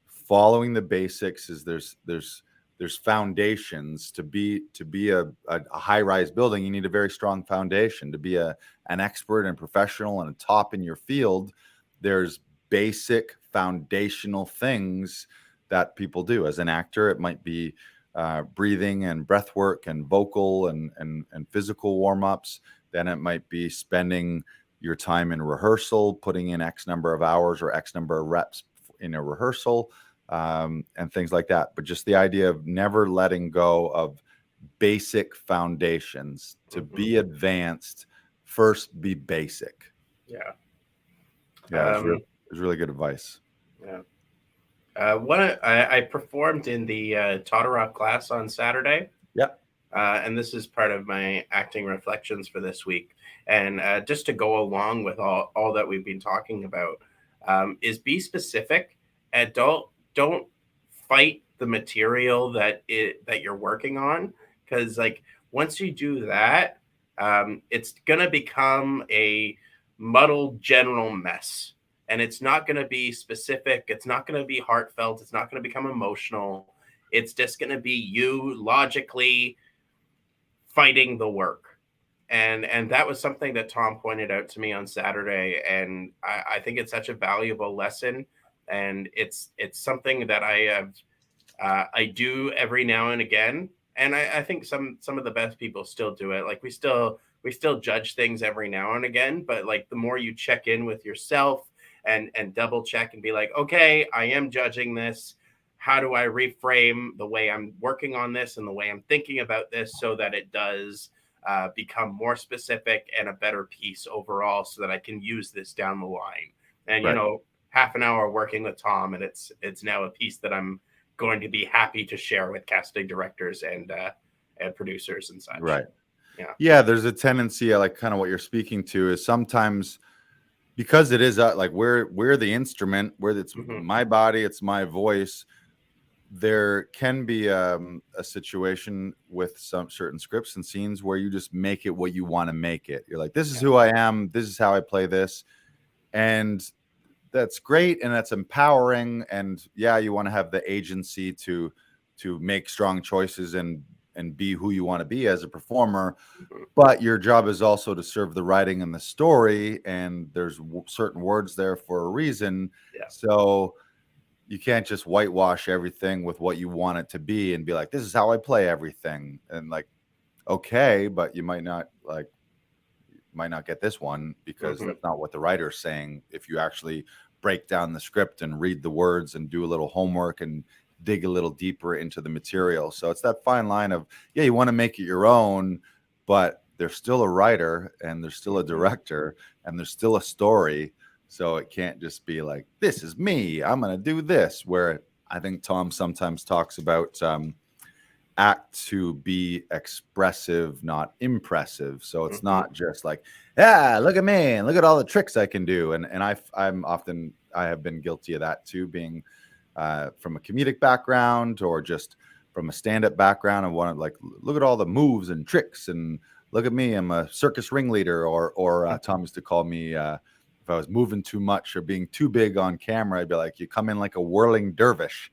[SPEAKER 1] following the basics is there's foundations. To be a high-rise building, you need a very strong foundation. To be an expert and professional and a top in your field, there's basic foundational things that people do. As an actor, it might be breathing and breath work and vocal and physical warm-ups. Then it might be spending your time in rehearsal, putting in X number of hours or X number of reps in a rehearsal, and things like that. But just the idea of never letting go of basic foundations. To be advanced, first be basic. It was really good advice.
[SPEAKER 2] I performed in the Totorock class on Saturday. And this is part of my acting reflections for this week. And just to go along with all that we've been talking about, is be specific and don't fight the material that you're working on. Because like once you do that, it's gonna become a muddled general mess. And it's not going to be specific. It's not going to be heartfelt. It's not going to become emotional. It's just going to be you logically fighting the work. And that was something that Tom pointed out to me on Saturday. And I think it's such a valuable lesson. And it's something that I do every now and again. And I think some of the best people still do it. Like we still we still judge things every now and again, but like the more you check in with yourself and double check and be like, okay, I am judging this. How do I reframe the way I'm working on this and the way I'm thinking about this so that it does become more specific and a better piece overall, so that I can use this down the line? And
[SPEAKER 1] Right.
[SPEAKER 2] half an hour working with Tom, and it's now a piece that I'm going to be happy to share with casting directors and producers and such.
[SPEAKER 1] Right.
[SPEAKER 2] Yeah.
[SPEAKER 1] Yeah. There's a tendency, like kind of what you're speaking to, is sometimes because it is like we're the instrument, where it's my body, it's my voice. There can be a situation with some certain scripts and scenes where you just make it what you want to make it. You're like, this is who I am. This is how I play this. And that's great. And that's empowering. And yeah, you want to have the agency to make strong choices and be who you want to be as a performer. But your job is also to serve the writing and the story. And there's certain words there for a reason.
[SPEAKER 2] Yeah.
[SPEAKER 1] So you can't just whitewash everything with what you want it to be and be like, this is how I play everything. And like, okay, but you might not get this one because that's not what the writer's saying. If you actually break down the script and read the words and do a little homework and dig a little deeper into the material. So it's that fine line of, yeah, you want to make it your own, but there's still a writer and there's still a director and there's still a story. So it can't just be like, this is me, I'm going to do this. Where I think Tom sometimes talks about act to be expressive, not impressive. So it's not just like, yeah, look at me and look at all the tricks I can do. And I have been guilty of that too, being from a comedic background or just from a stand-up background. I want to like, look at all the moves and tricks and look at me, I'm a circus ringleader. Or Tom used to call me, if I was moving too much or being too big on camera, I'd be like, you come in like a whirling dervish,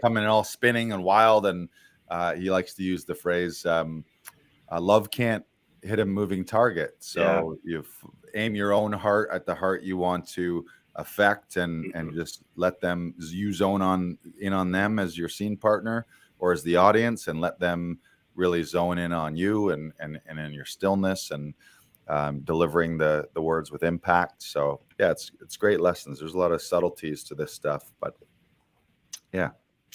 [SPEAKER 1] coming all spinning and wild. And he likes to use the phrase, love can't hit a moving target. So you aim your own heart at the heart you want to affect and just let them, you zone in on them as your scene partner or as the audience, and let them really zone in on you and in your stillness and delivering the words with impact. So yeah, it's great lessons. There's a lot of subtleties to this stuff, but yeah,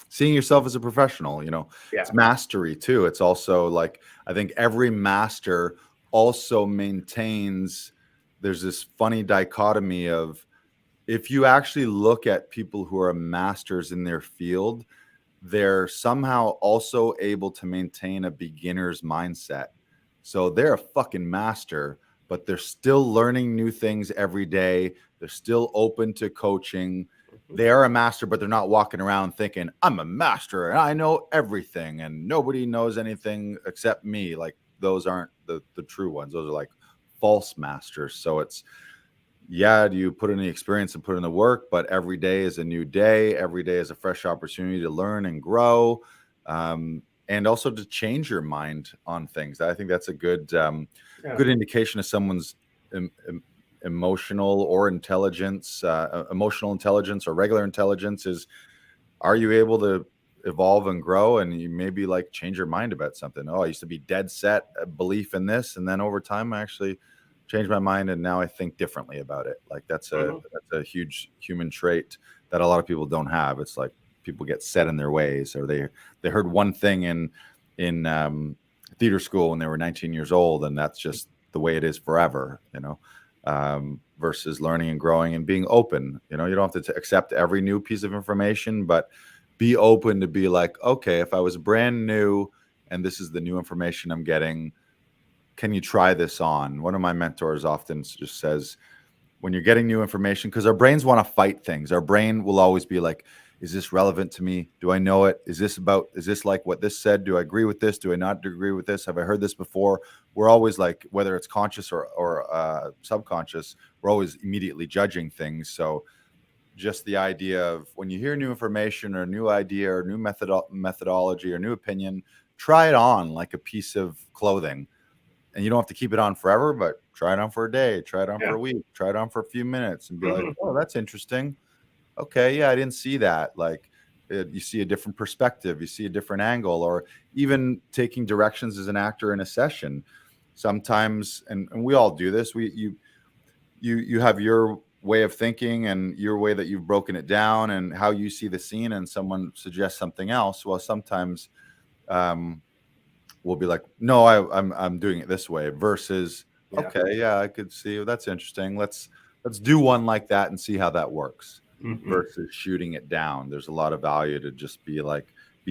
[SPEAKER 1] seeing yourself as a professional, it's mastery too. It's also like, I think every master also maintains, there's this funny dichotomy of, if you actually look at people who are masters in their field, they're somehow also able to maintain a beginner's mindset. So they're a fucking master, but they're still learning new things every day. They're still open to coaching. They are a master, but they're not walking around thinking, I'm a master and I know everything and nobody knows anything except me. Like, those aren't the true ones. Those are like false masters. So it's, yeah, do you put in the experience and put in the work, but every day is a new day. Every day is a fresh opportunity to learn and grow. And also to change your mind on things. I think that's a good indication of someone's emotional intelligence or regular intelligence is, are you able to evolve and grow? And you maybe like change your mind about something. Oh, I used to be dead set belief in this, and then over time I actually changed my mind and now I think differently about it. Like that's a huge human trait that a lot of people don't have. It's like people get set in their ways, or they heard one thing in theater school when they were 19 years old, and that's just the way it is forever, versus learning and growing and being open. You don't have to accept every new piece of information, but be open to be like, okay, if I was brand new and this is the new information I'm getting, can you try this on? One of my mentors often just says, when you're getting new information, because our brains want to fight things. Our brain will always be like, is this relevant to me? Do I know it? Is this like what this said? Do I agree with this? Do I not agree with this? Have I heard this before? We're always like, whether it's conscious or subconscious, we're always immediately judging things. So just the idea of when you hear new information or a new idea or new methodology or new opinion, try it on like a piece of clothing. And you don't have to keep it on forever, but try it on for a day, try it on for a week, try it on for a few minutes and be like, oh, that's interesting. Okay, yeah, I didn't see that. Like, you see a different perspective, you see a different angle, or even taking directions as an actor in a session. sometimes, and we all do this, you have your way of thinking and your way that you've broken it down and how you see the scene, and someone suggests something else. Well, sometimes we'll be like, no, I'm doing it this way, versus okay, yeah, I could see that's interesting. Let's do one like that and see how that works. Versus shooting it down. There's a lot of value to just be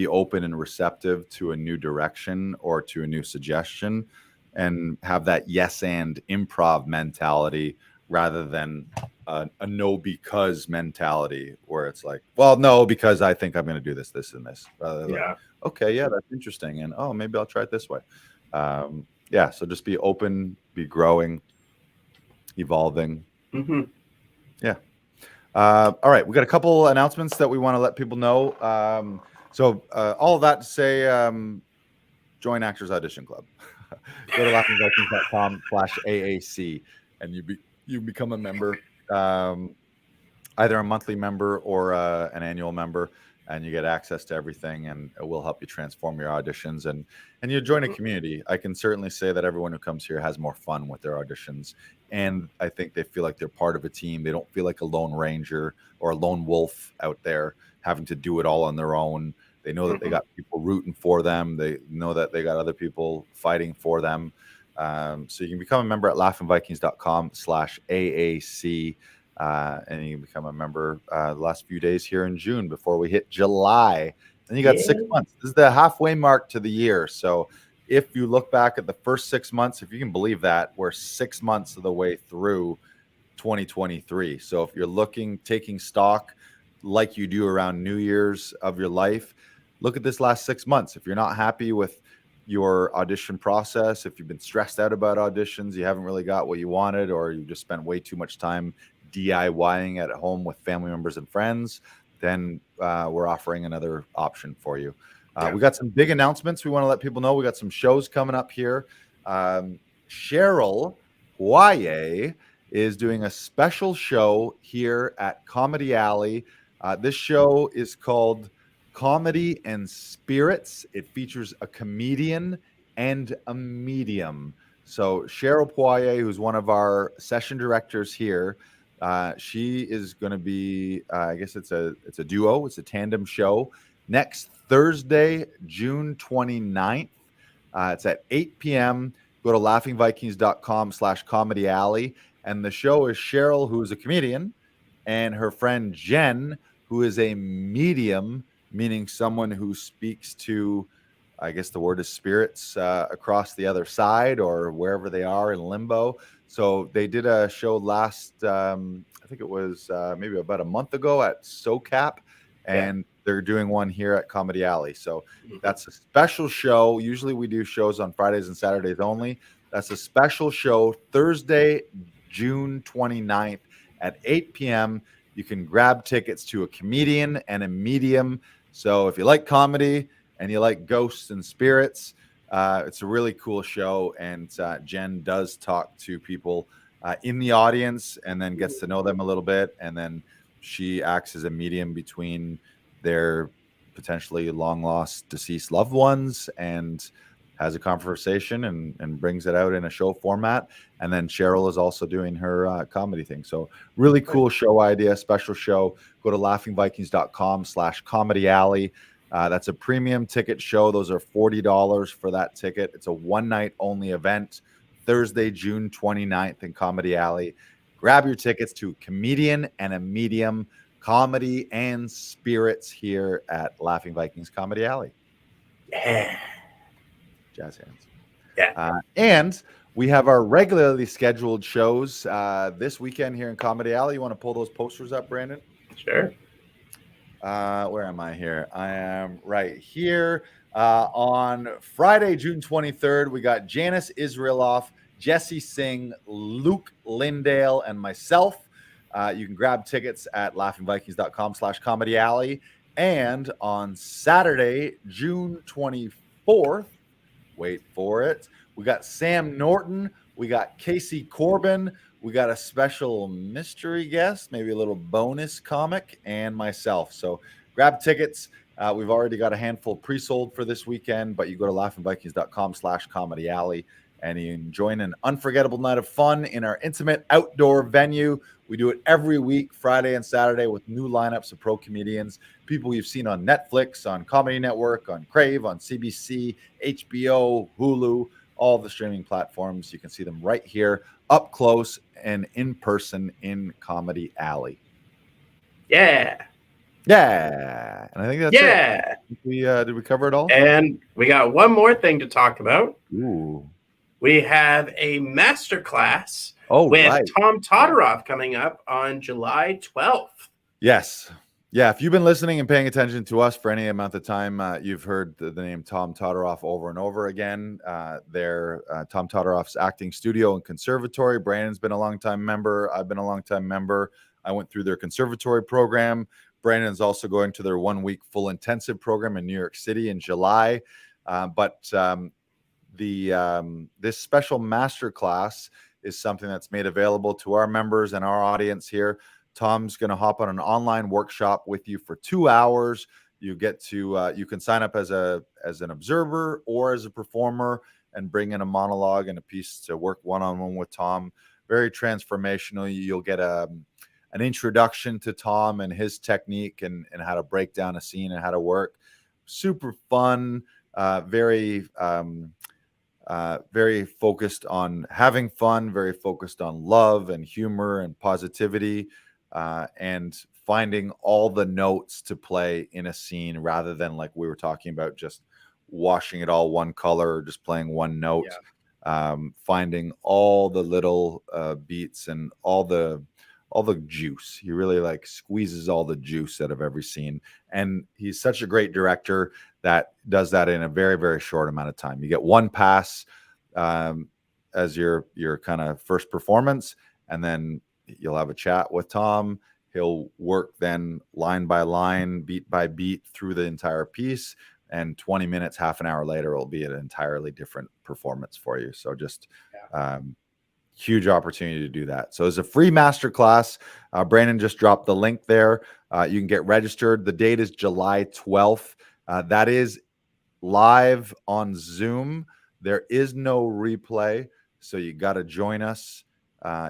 [SPEAKER 1] open and receptive to a new direction or to a new suggestion, and have that yes and improv mentality rather than a no because mentality, where it's like, well, no, because I think I'm going to do this, this, and this. Rather than, okay, yeah, that's interesting, and oh, maybe I'll try it this way. Yeah, so just be open, be growing, evolving. Yeah. All right, we got a couple announcements that we want to let people know. So all of that to say, join Actors Audition Club. Go to laughingvikings.com/AAC, and you become a member, either a monthly member or an annual member, and you get access to everything, and it will help you transform your auditions, and you join a community. I can certainly say that everyone who comes here has more fun with their auditions, and I think they feel like they're part of a team. They don't feel like a lone ranger or a lone wolf out there having to do it all on their own. They know that they got people rooting for them. They know that they got other people fighting for them. So you can become a member at laughingvikings.com/AAC. And you can become a member the last few days here in June before we hit July. And you got 6 months. This is the halfway mark to the year. So if you look back at the first 6 months, if you can believe that, we're 6 months of the way through 2023. So if you're taking stock like you do around New Year's of your life, look at this last 6 months. If you're not happy with your audition process, if you've been stressed out about auditions, you haven't really got what you wanted, or you just spent way too much time DIYing at home with family members and friends, then we're offering another option for you. We got some big announcements we want to let people know. We got some shows coming up here. Cheryl Poirier is doing a special show here at Comedy Alley. This show is called Comedy and Spirits. It features a comedian and a medium. So Cheryl Poirier, who's one of our session directors here, she is going to be, I guess it's a duo. It's a tandem show next Thursday, June 29th. It's at 8 p.m. Go to laughingvikings.com/comedy alley. And the show is Cheryl, who is a comedian, and her friend Jen, who is a medium, meaning someone who speaks to, I guess the word is spirits, across the other side or wherever they are in limbo. So they did a show last, I think it was maybe about a month ago at SoCap, and they're doing one here at Comedy Alley. So that's a special show. Usually we do shows on Fridays and Saturdays only. That's a special show, Thursday, June 29th at 8 p.m. You can grab tickets to a comedian and a medium. So if you like comedy and you like ghosts and spirits, it's a really cool show. And Jen does talk to people in the audience and then gets to know them a little bit. And then she acts as a medium between their potentially long lost deceased loved ones and has a conversation and brings it out in a show format. And then Cheryl is also doing her comedy thing. So really cool show idea, special show. Go to laughingvikings.com/comedy alley. That's a premium ticket show. Those are $40 for that ticket. It's a one night only event, Thursday, June 29th in Comedy Alley. Grab your tickets to comedian and a medium, comedy and spirits here at Laughing Vikings Comedy Alley.
[SPEAKER 2] Yeah.
[SPEAKER 1] Jazz hands.
[SPEAKER 2] Yeah.
[SPEAKER 1] And we have our regularly scheduled shows this weekend here in Comedy Alley. You want to pull those posters up, Brandon?
[SPEAKER 2] Sure.
[SPEAKER 1] Where am I here? I am right here. On Friday, June 23rd, we got Janice Israeloff, Jesse Singh, Luke Lindale, and myself. You can grab tickets at laughingvikings.com/comedy alley. And on Saturday, June 24th, wait for it, we got Sam Norton, we got Casey Corbin, we got a special mystery guest, maybe a little bonus comic, and myself. So grab tickets. We've already got a handful pre-sold for this weekend, but you go to laughingvikings.com/comedy alley and you can join an unforgettable night of fun in our intimate outdoor venue. We do it every week, Friday and Saturday, with new lineups of pro comedians, people you've seen on Netflix, on Comedy Network, on Crave, on CBC, HBO, Hulu, all the streaming platforms. You can see them right here, up close and in person in Comedy Alley.
[SPEAKER 2] Yeah.
[SPEAKER 1] Yeah. And I think that's it. Did we cover it all?
[SPEAKER 2] And we got one more thing to talk about.
[SPEAKER 1] Ooh.
[SPEAKER 2] We have a masterclass with Tom Todoroff coming up on July 12th.
[SPEAKER 1] Yes. Yeah. If you've been listening and paying attention to us for any amount of time, you've heard the name Tom Todoroff over and over again. They're Tom Todoroff's acting studio and conservatory. Brandon's been a longtime member. I've been a longtime member. I went through their conservatory program. Brandon's also going to their 1 week full intensive program in New York City in July. This special master class is something that's made available to our members and our audience here. Tom's going to hop on an online workshop with you for 2 hours. You get to you can sign up as an observer or as a performer and bring in a monologue and a piece to work one-on-one with Tom. Very transformational. You'll get an introduction to Tom and his technique and how to break down a scene and how to work. Super fun, very focused on having fun, very focused on love and humor and positivity, and finding all the notes to play in a scene rather than, like we were talking about, just washing it all one color or just playing one note. Finding all the little beats and all the juice. He really like squeezes all the juice out of every scene. And he's such a great director that does that in a very, very short amount of time. You get one pass as your kind of first performance, and then you'll have a chat with Tom. He'll work then line by line, beat by beat through the entire piece. And 20 minutes, half an hour later, it'll be an entirely different performance for you. So just huge opportunity to do that. So it's a free masterclass. Brandon just dropped the link there. You can get registered. The date is July 12th. That is live on Zoom. There is no replay. So you got to join us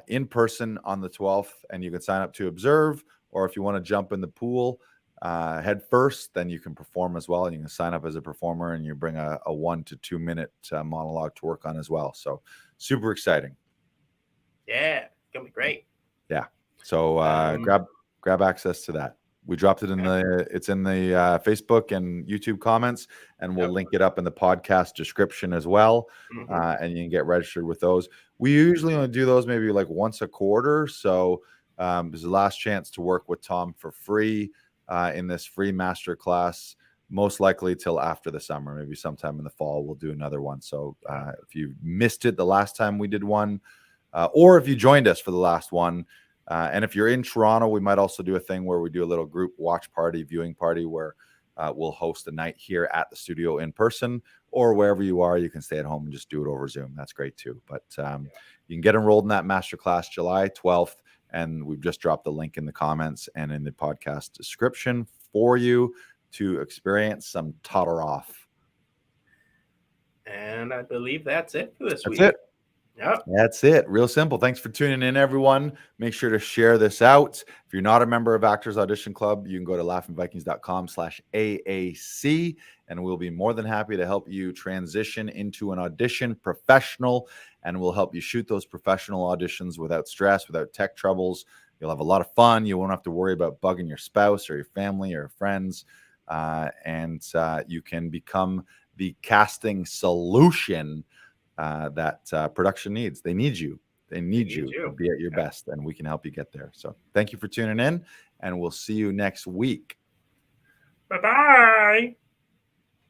[SPEAKER 1] in person on the 12th, and you can sign up to observe, or if you want to jump in the pool head first, then you can perform as well. And you can sign up as a performer, and you bring a 1 to 2 minute monologue to work on as well. So super exciting.
[SPEAKER 2] Yeah, it's gonna be great.
[SPEAKER 1] Yeah. So grab access to that. We dropped it in it's in the Facebook and YouTube comments, and we'll link it up in the podcast description as well. And you can get registered with those. We usually only do those maybe like once a quarter. So there's the last chance to work with Tom for free in this free masterclass, most likely till after the summer, maybe sometime in the fall, we'll do another one. So if you missed it the last time we did one, or if you joined us for the last one, and if you're in Toronto, we might also do a thing where we do a little group watch party, viewing party, where we'll host a night here at the studio in person, or wherever you are, you can stay at home and just do it over Zoom. That's great too. But you can get enrolled in that masterclass July 12th, and we've just dropped the link in the comments and in the podcast description for you to experience some Todoroff.
[SPEAKER 2] And I believe that's it for this week.
[SPEAKER 1] That's it.
[SPEAKER 2] Yep.
[SPEAKER 1] That's it. Real simple. Thanks for tuning in, everyone. Make sure to share this out. If you're not a member of Actors Audition Club, you can go to laughingvikings.com/AAC, and we'll be more than happy to help you transition into an audition professional, and we'll help you shoot those professional auditions without stress, without tech troubles. You'll have a lot of fun. You won't have to worry about bugging your spouse or your family or friends, and you can become the casting solution that production needs. They need you. They need you to be at your best, and we can help you get there. So thank you for tuning in, and we'll see you next week.
[SPEAKER 2] Bye-bye.